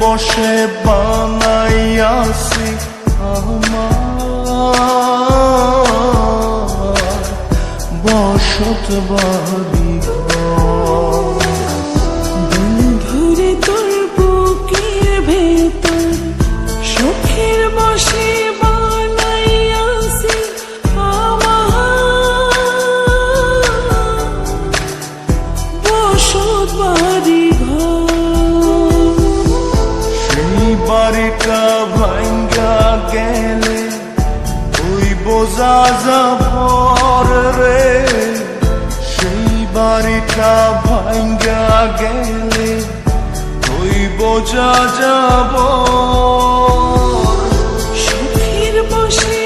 বসে বানাইয়াছি আমার বসত বাড়ি বন্ধুরে তোর বুকের ভেতর সুখের বসে বানাইয়াছি আমার বসত বাড়ি বাড়িটা ভাঙ্গা গেলে ওই বোঝা যাবর রে, সেই বাড়িটা ভাঙ্গা গেলে ওই বোঝা যাব সুখের বসে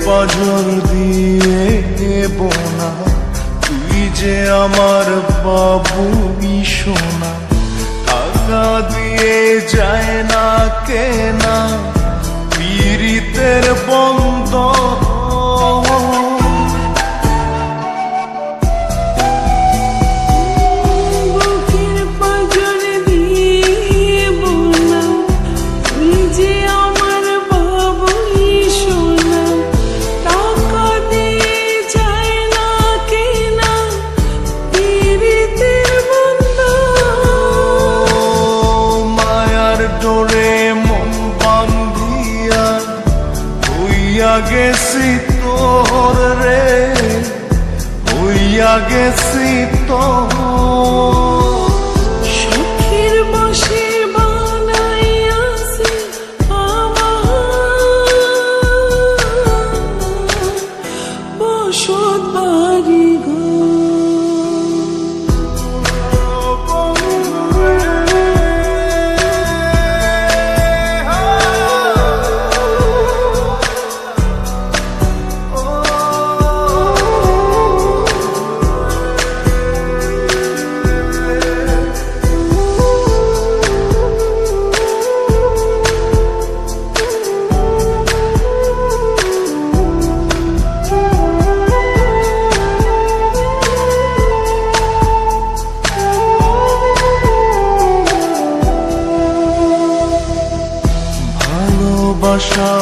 পাজর দিয়ে বোনা তুই যে আমার বাবুই সোনা, টাকা দিয়ে যায় না কেনা পীড়িতের বন্ধ গেছি তোর রে, হইয়া গেছি তোর সুখের বসে বানাইয়াছি আমার বসত বাড়ি ভালোবাসা